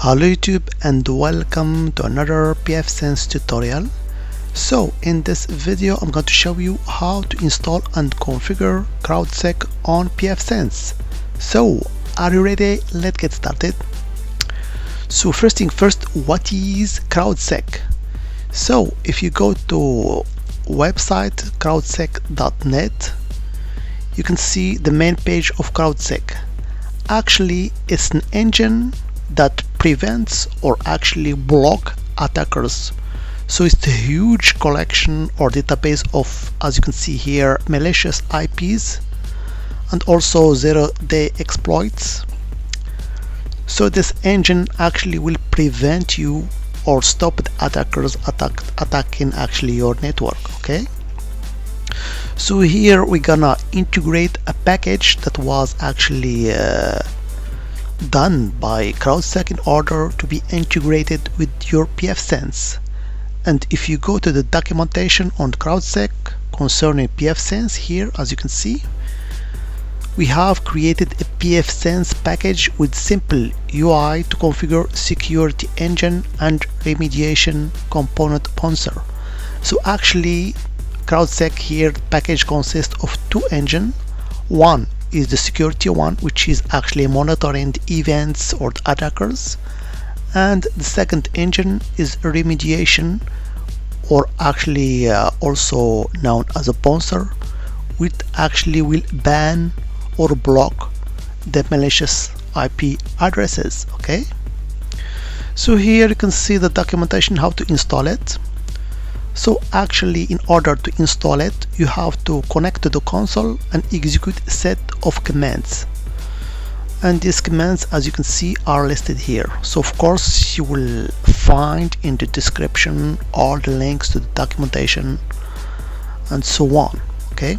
Hello YouTube and welcome to another pfSense tutorial. So in this video I'm going to show you how to install and configure CrowdSec on pfSense. So are you ready? Let's get started. So first thing first, what is CrowdSec? So if you go to website crowdsec.net, you can see the main page of CrowdSec. Actually it's an engine that prevents or actually block attackers. So it's a huge collection or database of, as you can see here, malicious IPs and also zero-day exploits. So this engine actually will prevent you or stop the attackers attacking actually your network. Okay, so here we're gonna integrate a package that was actually done by CrowdSec in order to be integrated with your pfSense. And if you go to the documentation on CrowdSec concerning pfSense, here as you can see, we have created a pfSense package with simple UI to configure security engine and remediation component sponsor. So actually CrowdSec here package consists of two engines. One is the security one, which is actually monitoring the events or the attackers, and the second engine is remediation, or actually also known as a sponsor, which actually will ban or block the malicious IP addresses. Okay, so here you can see the documentation how to install it. So actually in order to install it, you have to connect to the console and execute a set of commands, and these commands, as you can see, are listed here. So of course you will find in the description all the links to the documentation and so on. Okay,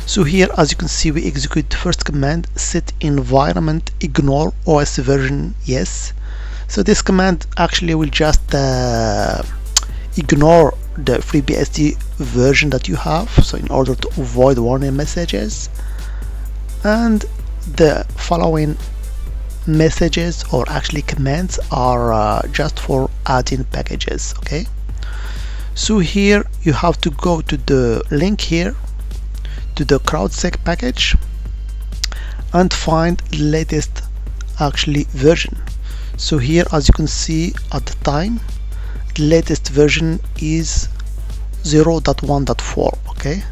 so here as you can see, we execute the first command, set environment ignore OS version yes. So this command actually will just ignore the FreeBSD version that you have, so in order to avoid warning messages, and the following messages or actually commands are just for adding packages. Okay, so here you have to go to the link here to the CrowdSec package and find the latest actually version. So here as you can see, at the time the latest version is 0.1.4. okay,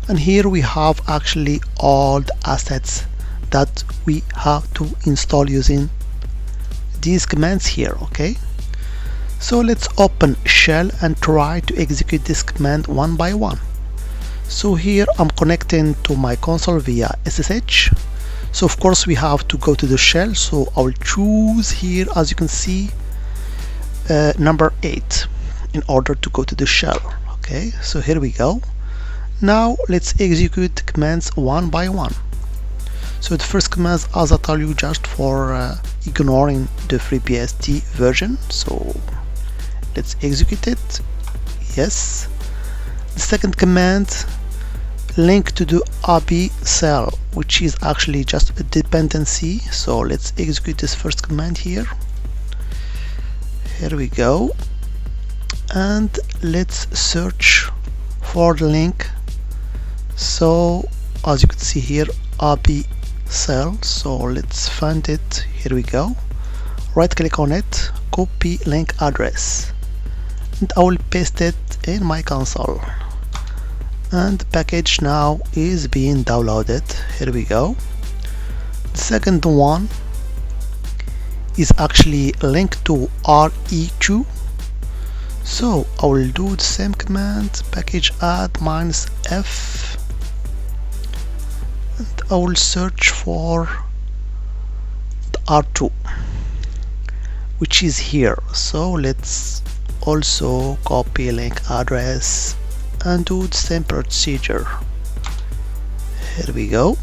and here we have actually all the assets that we have to install using these commands here. Okay, so let's open shell and try to execute this command one by one. So here I'm connecting to my console via SSH. So of course we have to go to the shell, so I will choose here, as you can see, number 8 in order to go to the shell. Okay, so here we go. Now let's execute the commands one by one. So the first command, as I told you, just for ignoring the FreeBSD version. So let's execute it. Yes. The second command, link to the AB cell, which is actually just a dependency. So let's execute this first command here. Here we go, and let's search for the link. So as you can see here, AB cell, so let's find it. Here we go, right click on it, copy link address, and I will paste it in my console, and the package now is being downloaded. Here we go. The second one is actually linked to RE2, so I will do the same command, package add -f, and I will search for the R2, which is here. So let's also copy link address and do the same procedure. Here we go.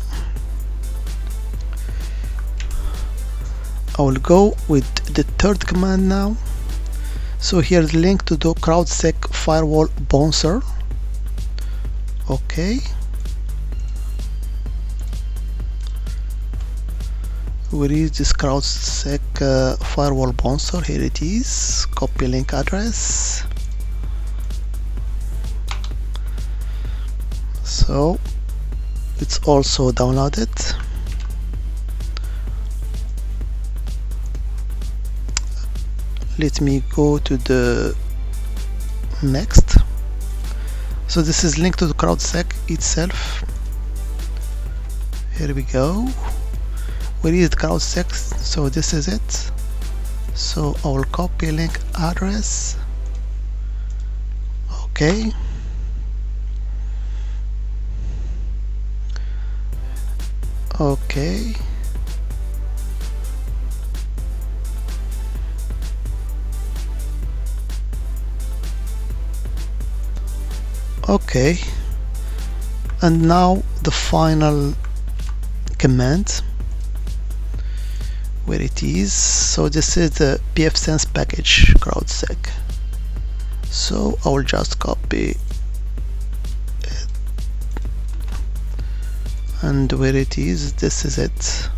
I will go with the third command now. So here the link to the CrowdSec firewall sponsor. Okay, Where is this CrowdSec firewall sponsor? Here it is. Copy link address. So it's also downloaded. Let me go to the next. So this is linked to the CrowdSec itself. Here we go. Where is the CrowdSec? So this is it. So I will copy link address. Okay. Okay. Okay. And now the final command, where it is. So this is the pfSense package CrowdSec. So I will just copy it, and where it is, this is it.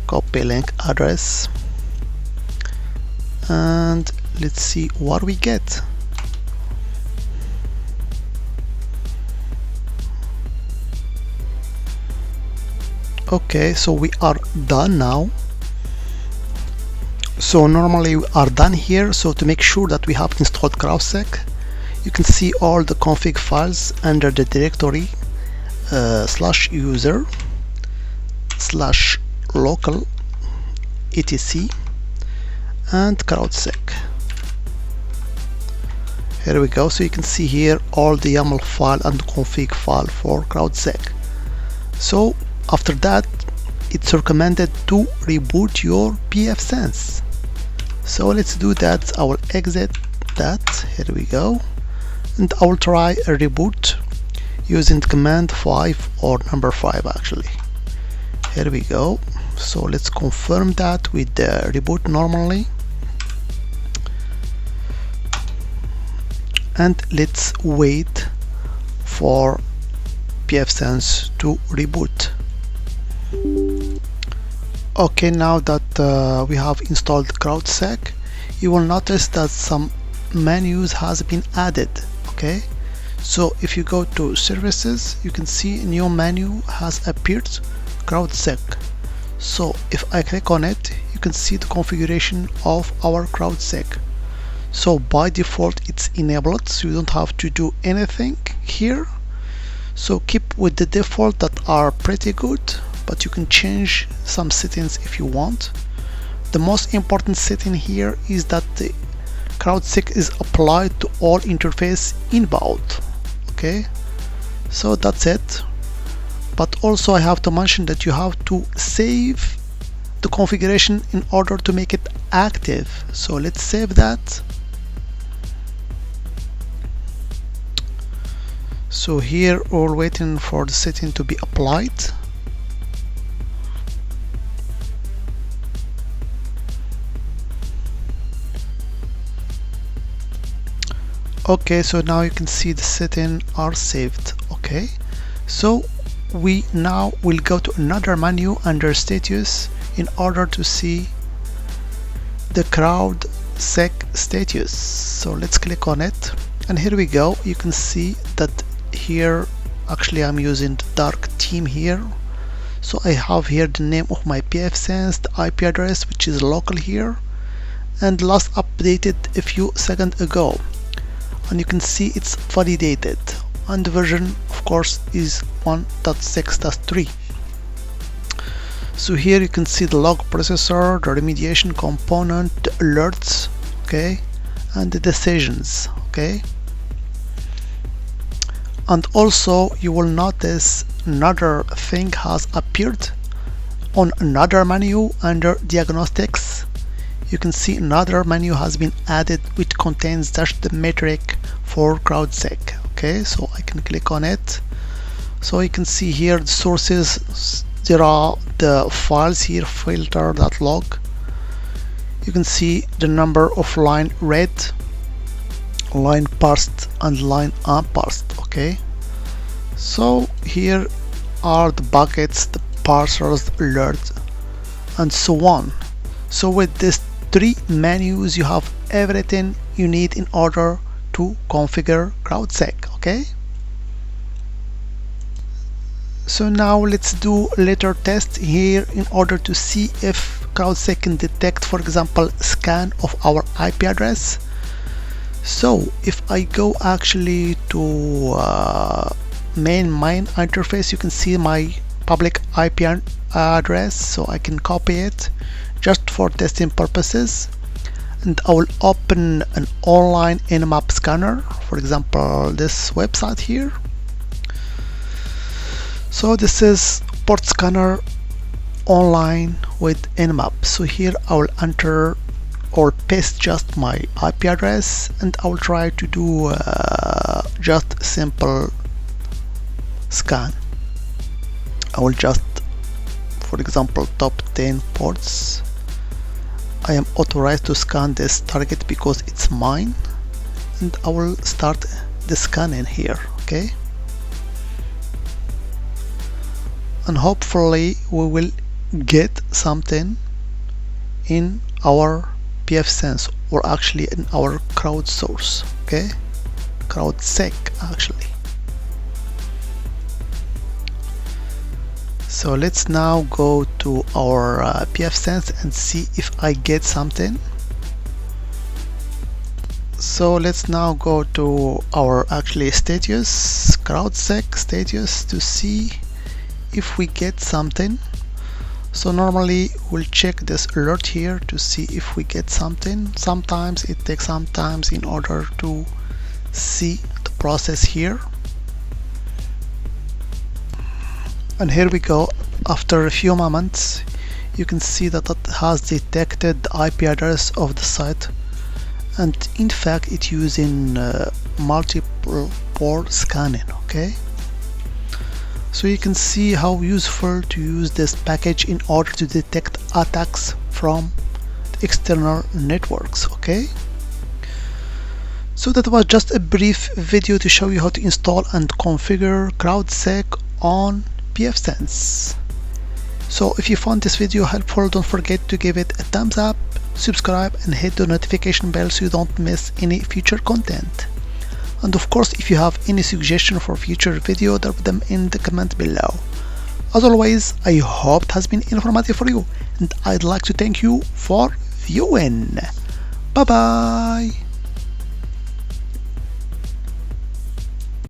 Copy link address, and let's see what we get. Okay, so we are done now. So normally we are done here. So to make sure that we have installed CrowdSec, you can see all the config files under the directory /user /local etc and CrowdSec. Here we go. So you can see here all the YAML file and config file for CrowdSec. So after that, it's recommended to reboot your pfSense. So let's do that. I will exit that. Here we go. And I will try a reboot using command 5 or number 5 actually. Here we go. So let's confirm that with the reboot normally. And let's wait for pfSense to reboot. Okay, now that we have installed CrowdSec, you will notice that some menus has been added. Okay, so if you go to services, you can see a new menu has appeared, CrowdSec. So if I click on it, you can see the configuration of our CrowdSec. So by default it's enabled, so you don't have to do anything here. So keep with the default that are pretty good, but you can change some settings if you want. The most important setting here is that the CrowdSec is applied to all interface inbound. Okay, so that's it. But also I have to mention that you have to save the configuration in order to make it active. So let's save that. So here we're waiting for the setting to be applied. Okay, so now you can see the settings are saved. Okay, so we now will go to another menu under status in order to see the CrowdSec status. So let's click on it, and here we go. You can see that here actually I'm using the dark theme here. So I have here the name of my pfSense, the IP address which is local here, and last updated a few seconds ago. And you can see it's validated, and the version of course is 1.6.3. So here you can see the log processor, the remediation component, the alerts, okay, and the decisions. Okay, and also you will notice another thing has appeared on another menu under diagnostics. You can see another menu has been added which contains just the metric for CrowdSec. Okay, so I can click on it. So you can see here the sources, there are the files here, filter.log. You can see the number of line read, line parsed, and line unparsed. Okay, so here are the buckets, the parsers, alerts, and so on. So with these three menus, you have everything you need in order to configure CrowdSec. Okay, so now let's do a little test here in order to see if CrowdSec can detect, for example, scan of our IP address. So if I go actually to main interface, you can see my public IP address, so I can copy it just for testing purposes, and I will open an online nmap scanner, for example this website here. So this is port scanner online with nmap. So here I will enter or paste just my IP address, and I will try to do just simple scan. I will just, for example, top 10 ports. I am authorized to scan this target because it's mine, and I will start the scanning here. Okay, and hopefully we will get something in our pfSense, or actually in our crowdsource. Okay, CrowdSec actually. So let's now go to our pfSense and see if I get something. So let's now go to our actually status, CrowdSec status, to see if we get something. So normally we'll check this alert here to see if we get something. Sometimes it takes some time in order to see the process here. And here we go. After a few moments, you can see that it has detected the IP address of the site, and in fact it's using multiple port scanning. Okay, so you can see how useful to use this package in order to detect attacks from external networks. Okay, so that was just a brief video to show you how to install and configure CrowdSec on pfSense. So if you found this video helpful, don't forget to give it a thumbs up, subscribe, and hit the notification bell so you don't miss any future content. And of course, if you have any suggestion for future video, drop them in the comment below. As always, I hope it has been informative for you, and I'd like to thank you for viewing. Bye bye.